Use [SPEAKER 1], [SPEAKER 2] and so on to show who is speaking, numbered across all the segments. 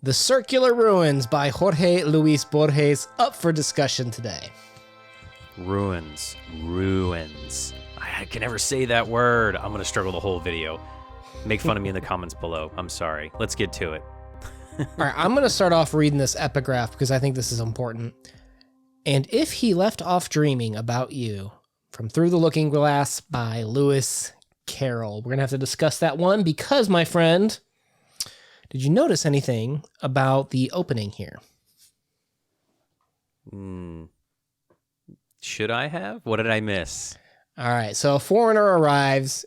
[SPEAKER 1] The Circular Ruins by Jorge Luis Borges up for discussion today.
[SPEAKER 2] Ruins. I can never say that word. I'm going to struggle the whole video. Make fun of me in the comments below. I'm sorry. Let's get to it.
[SPEAKER 1] All right, I'm going to start off reading this epigraph because I think this is important. And if he left off dreaming about you, from Through the Looking Glass by Lewis Carroll. We're going to have to discuss that one because, my friend, did you notice anything about the opening here?
[SPEAKER 2] Should I have? What did I miss?
[SPEAKER 1] All right, so a foreigner arrives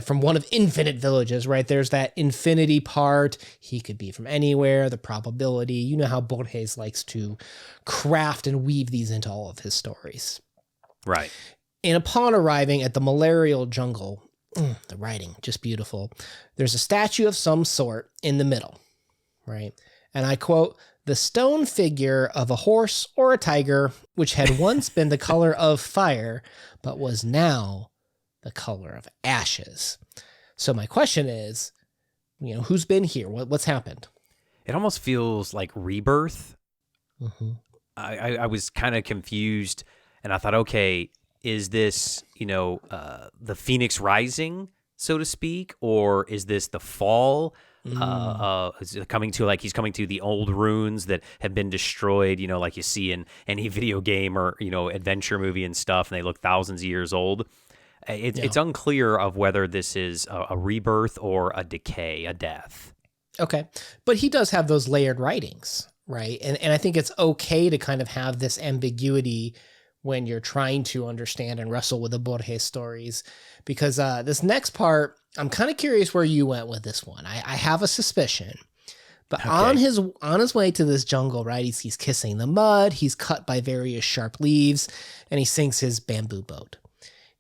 [SPEAKER 1] from one of infinite villages, right? There's that infinity part. He could be from anywhere, the probability. You know how Borges likes to craft and weave these into all of his stories.
[SPEAKER 2] Right.
[SPEAKER 1] And upon arriving at the malarial jungle, the writing, just beautiful, there's a statue of some sort in the middle, right? And I quote, "The stone figure of a horse or a tiger, which had once been the color of fire, but was now the color of ashes." So my question is, who's been here? What's happened?
[SPEAKER 2] It almost feels like rebirth.
[SPEAKER 1] Mm-hmm.
[SPEAKER 2] I was kind of confused, and I thought, okay, is this, the Phoenix Rising, so to speak, or is this the fall? Is it coming to, he's coming to the old ruins that have been destroyed, like you see in any video game or, adventure movie and stuff, and they look thousands of years old. It's unclear of whether this is a rebirth or a decay, a death.
[SPEAKER 1] Okay. But he does have those layered writings, right? And I think it's okay to kind of have this ambiguity when you're trying to understand and wrestle with the Borges stories, because this next part, I'm kind of curious where you went with this one. I have a suspicion, but
[SPEAKER 2] okay.
[SPEAKER 1] on his way to this jungle, right? He's kissing the mud. He's cut by various sharp leaves, and he sinks his bamboo boat.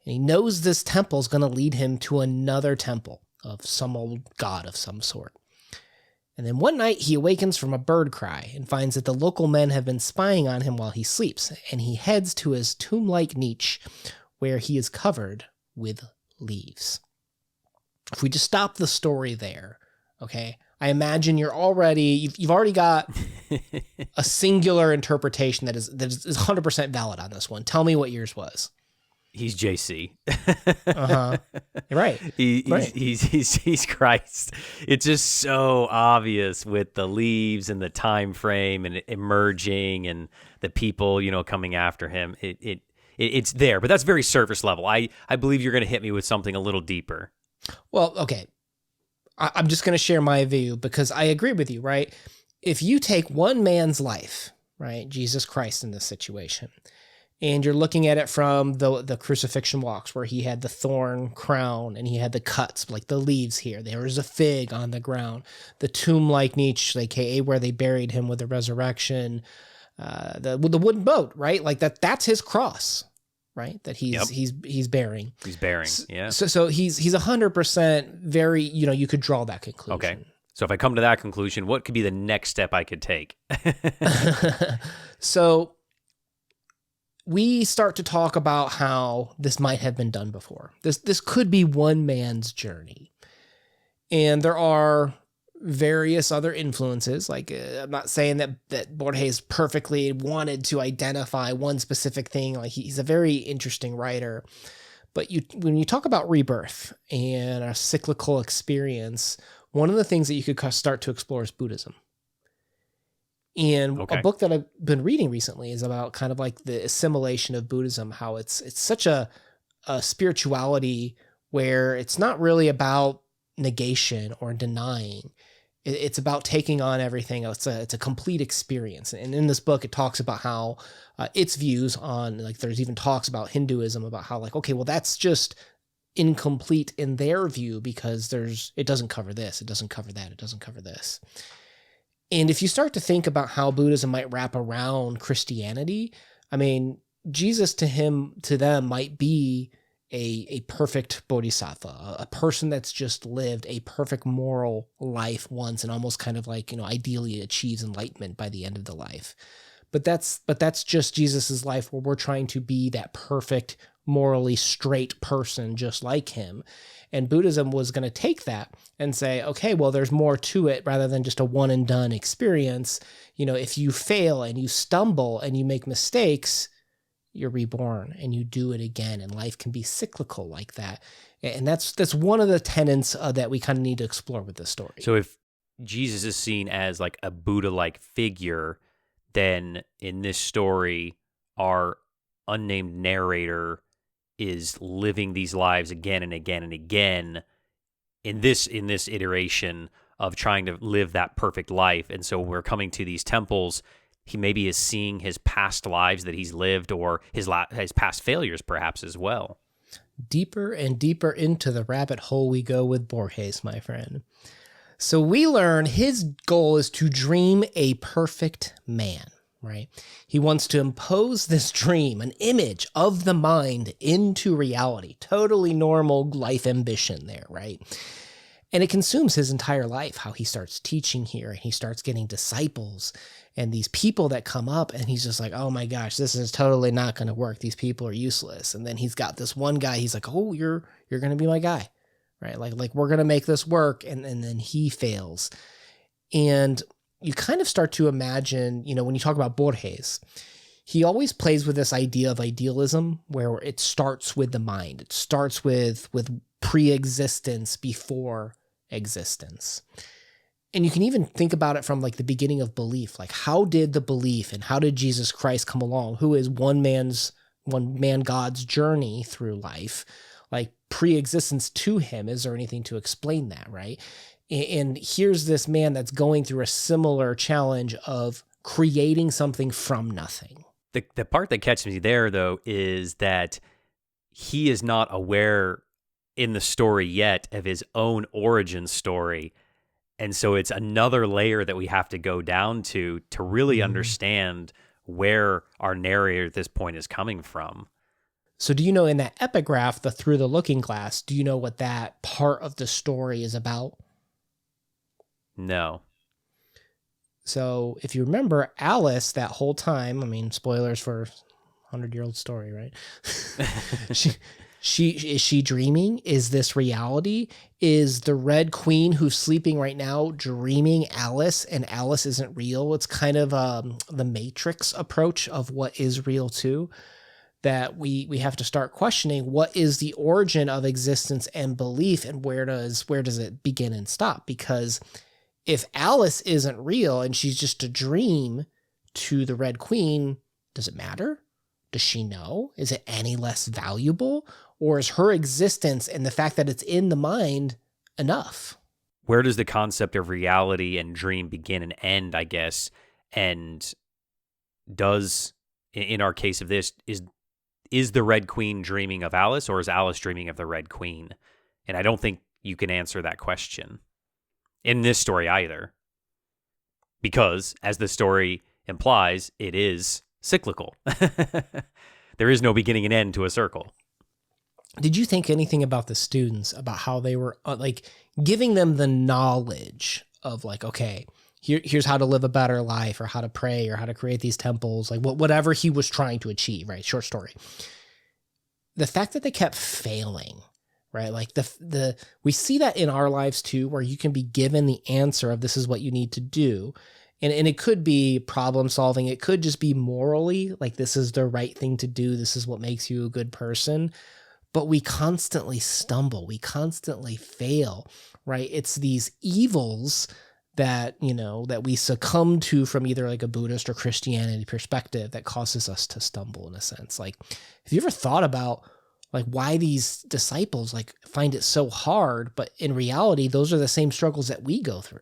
[SPEAKER 1] And he knows this temple is going to lead him to another temple of some old god of some sort. And then one night he awakens from a bird cry and finds that the local men have been spying on him while he sleeps, and he heads to his tomb-like niche where he is covered with leaves. If we just stop the story there, okay, I imagine you've already got a singular interpretation that is 100% valid on this one. Tell me what yours was.
[SPEAKER 2] He's JC.
[SPEAKER 1] Right.
[SPEAKER 2] He's Christ. It's just so obvious with the leaves and the time frame and it emerging and the people, coming after him. It's there, but that's very surface level. I believe you're going to hit me with something a little deeper.
[SPEAKER 1] Well, okay. I'm just going to share my view because I agree with you, right? If you take one man's life, right, Jesus Christ in this situation, and you're looking at it from the crucifixion walks where he had the thorn crown and he had the cuts, like the leaves here. There was a fig on the ground. The tomb-like niche, aka where they buried him with the resurrection. The wooden boat, right? Like that's his cross, right? That he's bearing.
[SPEAKER 2] He's bearing, yeah.
[SPEAKER 1] So he's 100% very, you could draw that conclusion.
[SPEAKER 2] Okay. So if I come to that conclusion, what could be the next step I could take?
[SPEAKER 1] So we start to talk about how this might have been done before. This could be one man's journey. And there are various other influences. I'm not saying that Borges perfectly wanted to identify one specific thing. He's a very interesting writer. But when you talk about rebirth and a cyclical experience, one of the things that you could start to explore is Buddhism. And a book that I've been reading recently is about kind of like the assimilation of Buddhism, how it's such a spirituality where it's not really about negation or denying. It's about taking on everything. It's a complete experience. And in this book, it talks about how its views on, there's even talks about Hinduism, about how okay, well, that's just incomplete in their view because it doesn't cover this, it doesn't cover that, it doesn't cover this. And if you start to think about how Buddhism might wrap around Christianity, I mean, Jesus to them might be a perfect bodhisattva, a person that's just lived a perfect moral life once and almost kind of ideally achieves enlightenment by the end of the life. But that's just Jesus's life where we're trying to be that perfect morally straight person just like him. And Buddhism was going to take that and say, okay, well, there's more to it rather than just a one and done experience. If you fail and you stumble and you make mistakes, you're reborn and you do it again. And life can be cyclical like that. And that's one of the tenets that we kind of need to explore with this story.
[SPEAKER 2] So if Jesus is seen as like a Buddha-like figure, then in this story, our unnamed narrator is living these lives again and again and again in this iteration of trying to live that perfect life. And so when we're coming to these temples, he maybe is seeing his past lives that he's lived, or his past failures perhaps as well.
[SPEAKER 1] Deeper and deeper into the rabbit hole we go with Borges, my friend. So we learn his goal is to dream a perfect man, right? He wants to impose this dream, an image of the mind, into reality. Totally normal life ambition there, right? And it consumes his entire life, how he starts teaching here, and he starts getting disciples and these people that come up, and he's just like, oh my gosh, this is totally not going to work. These people are useless. And then he's got this one guy, he's like, oh, you're going to be my guy, right? Like we're going to make this work. And then he fails. And you kind of start to imagine, when you talk about Borges, he always plays with this idea of idealism where it starts with the mind. It starts with pre-existence before existence. And you can even think about it from like the beginning of belief. Like, how did the belief and how did Jesus Christ come along, who is one man God's journey through life, like pre-existence to him? Is there anything to explain that, right? And here's this man that's going through a similar challenge of creating something from nothing.
[SPEAKER 2] The part that catches me there, though, is that he is not aware in the story yet of his own origin story. And so it's another layer that we have to go down to really understand where our narrator at this point is coming from.
[SPEAKER 1] So do you know, in that epigraph, the Through the Looking Glass, do you know what that part of the story is about?
[SPEAKER 2] No.
[SPEAKER 1] So if you remember, Alice, that whole time, I mean, spoilers for 100-year-old story, right? Is she dreaming? Is this reality? Is the Red Queen who's sleeping right now dreaming Alice, and Alice isn't real? It's kind of the Matrix approach of what is real too, that we have to start questioning what is the origin of existence and belief, and where does it begin and stop? Because if Alice isn't real and she's just a dream to the Red Queen, does it matter? Does she know? Is it any less valuable? Or is her existence and the fact that it's in the mind enough?
[SPEAKER 2] Where does the concept of reality and dream begin and end, I guess? And does, in our case of this, is the Red Queen dreaming of Alice, or is Alice dreaming of the Red Queen? And I don't think you can answer that question in this story either. Because, as the story implies, it is cyclical. There is no beginning and end to a circle.
[SPEAKER 1] Did you think anything about the students, about how they were like giving them the knowledge of like, okay, here's how to live a better life, or how to pray, or how to create these temples, like whatever he was trying to achieve, right? Short story. The fact that they kept failing, right? Like we see that in our lives too, where you can be given the answer of this is what you need to do. And it could be problem solving. It could just be morally, like this is the right thing to do. This is what makes you a good person. But we constantly stumble. We constantly fail, right? It's these evils that, that we succumb to from either like a Buddhist or Christianity perspective that causes us to stumble in a sense. Like, have you ever thought about like why these disciples like find it so hard, but in reality, those are the same struggles that we go through?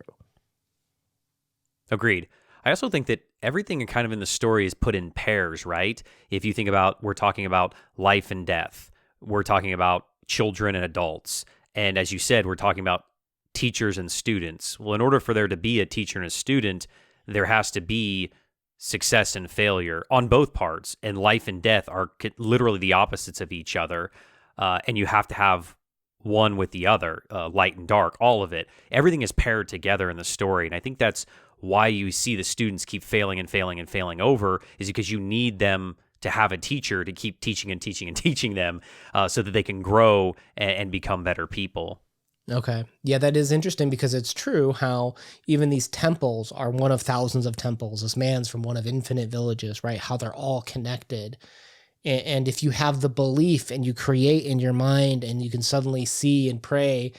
[SPEAKER 2] Agreed. I also think that everything kind of in the story is put in pairs, right? If you think about, we're talking about life and death. We're talking about children and adults. And as you said, we're talking about teachers and students. Well, in order for there to be a teacher and a student, there has to be success and failure on both parts. And life and death are literally the opposites of each other. And you have to have one with the other, light and dark, all of it. Everything is paired together in the story. And I think that's why you see the students keep failing and failing and failing over, is because you need them to have a teacher to keep teaching and teaching and teaching them so that they can grow and become better people.
[SPEAKER 1] Okay. Yeah, that is interesting because it's true how even these temples are one of thousands of temples. This man's from one of infinite villages, right? How they're all connected. And if you have the belief and you create in your mind and you can suddenly see and pray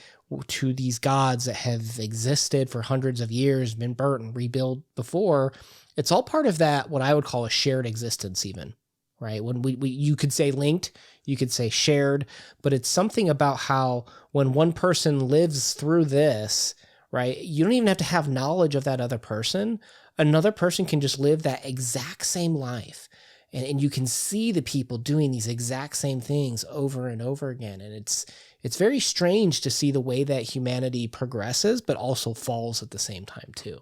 [SPEAKER 1] to these gods that have existed for hundreds of years, been burnt and rebuilt before, it's all part of that, what I would call a shared existence even, right? When we you could say linked, you could say shared, but it's something about how when one person lives through this, right, you don't even have to have knowledge of that other person. Another person can just live that exact same life. And you can see the people doing these exact same things over and over again. And it's very strange to see the way that humanity progresses, but also falls at the same time too.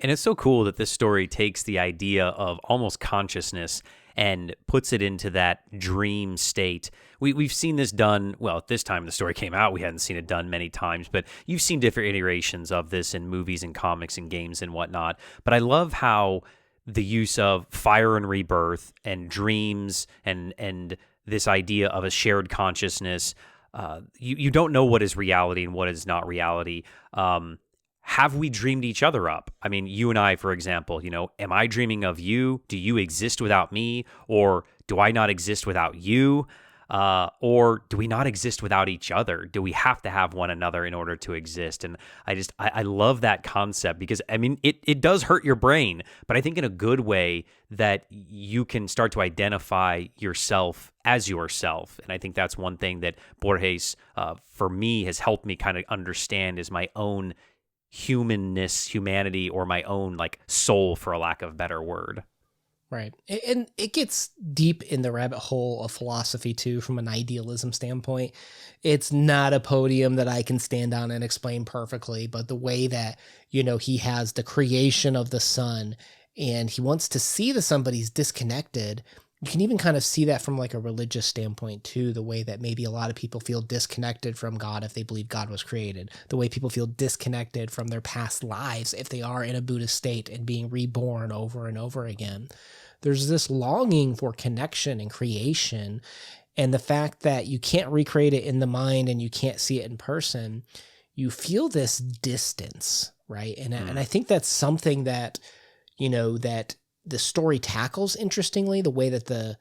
[SPEAKER 2] And it's so cool that this story takes the idea of almost consciousness and puts it into that dream state. We've seen this done, well, at this time the story came out, we hadn't seen it done many times, but you've seen different iterations of this in movies and comics and games and whatnot. But I love how the use of fire and rebirth and dreams and this idea of a shared consciousness, you don't know what is reality and what is not reality. Have we dreamed each other up? I mean, you and I, for example, am I dreaming of you? Do you exist without me? Or do I not exist without you? Or do we not exist without each other? Do we have to have one another in order to exist? And I love that concept because, I mean, it does hurt your brain, but I think in a good way that you can start to identify yourself as yourself. And I think that's one thing that Borges, for me, has helped me kind of understand is my own humanity, or my own like soul, for a lack of a better word.
[SPEAKER 1] Right. And it gets deep in the rabbit hole of philosophy too, from an idealism standpoint. It's not a podium that I can stand on and explain perfectly, but the way that, he has the creation of the sun and he wants to see the sun, but he's disconnected. You can even kind of see that from like a religious standpoint too, the way that maybe a lot of people feel disconnected from God if they believe God was created, the way people feel disconnected from their past lives if they are in a Buddhist state and being reborn over and over again. There's this longing for connection and creation, and the fact that you can't recreate it in the mind and you can't see it in person, you feel this distance, right? And I think that's something that, that the story tackles interestingly, the way that the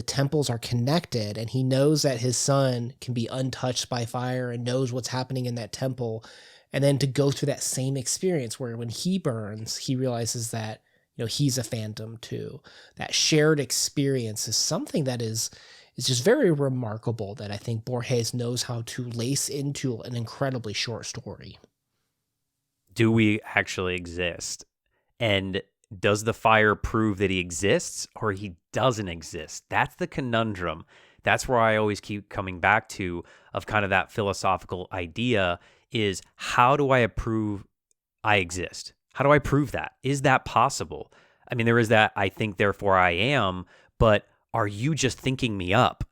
[SPEAKER 1] temples are connected, and he knows that his son can be untouched by fire and knows what's happening in that temple. And then to go through that same experience where when he burns, he realizes that, he's a phantom too. That shared experience is something that is just very remarkable that I think Borges knows how to lace into an incredibly short story.
[SPEAKER 2] Do we actually exist? And does the fire prove that he exists or he doesn't exist? That's the conundrum. That's where I always keep coming back to, of kind of that philosophical idea, is how do I prove I exist? How do I prove that? Is that possible? I mean, there is that I think, therefore I am, but are you just thinking me up?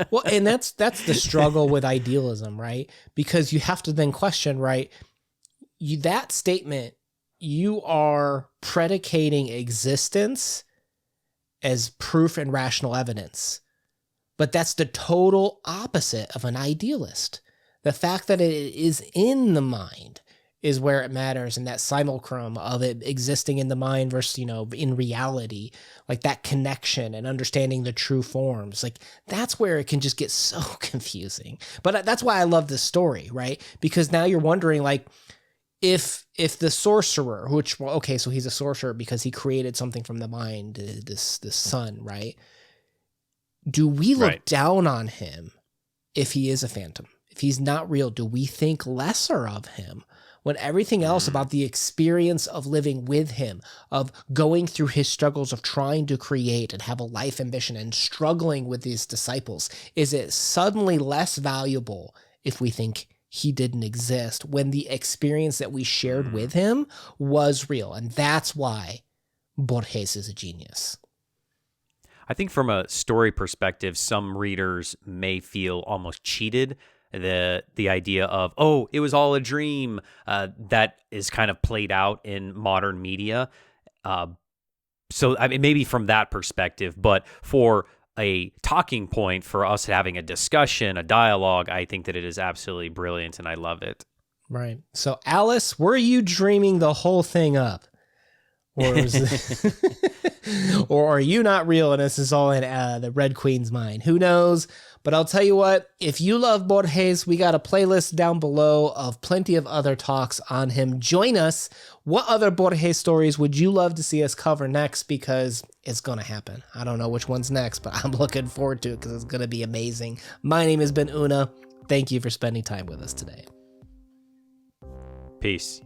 [SPEAKER 1] Well, and that's the struggle with idealism, right? Because you have to then question, right? That statement, you are predicating existence as proof and rational evidence. But that's the total opposite of an idealist. The fact that it is in the mind is where it matters, and that simulacrum of it existing in the mind versus, in reality, like that connection and understanding the true forms, like that's where it can just get so confusing. But that's why I love this story, right? Because now you're wondering, like, if the sorcerer, so he's a sorcerer because he created something from the mind, this sun, right? Do we look down on him if he is a phantom? If he's not real, do we think lesser of him? When everything else about the experience of living with him, of going through his struggles of trying to create and have a life ambition and struggling with these disciples, is it suddenly less valuable if we think he didn't exist when the experience that we shared with him was real? And that's why Borges is a genius.
[SPEAKER 2] I think from a story perspective, some readers may feel almost cheated. The idea of, oh, it was all a dream, that is kind of played out in modern media. But so I mean, maybe from that perspective, but for a talking point for us having a discussion, a dialogue, I think that it is absolutely brilliant and I love it.
[SPEAKER 1] Right. So, Alice, were you dreaming the whole thing up? Or, or are you not real and this is all in the Red Queen's mind? Who knows? But I'll tell you what, if you love Borges, we got a playlist down below of plenty of other talks on him. Join us. What other Borges stories would you love to see us cover next? Because it's going to happen. I don't know which one's next, but I'm looking forward to it because it's going to be amazing. My name has been Una. Thank you for spending time with us today.
[SPEAKER 2] Peace.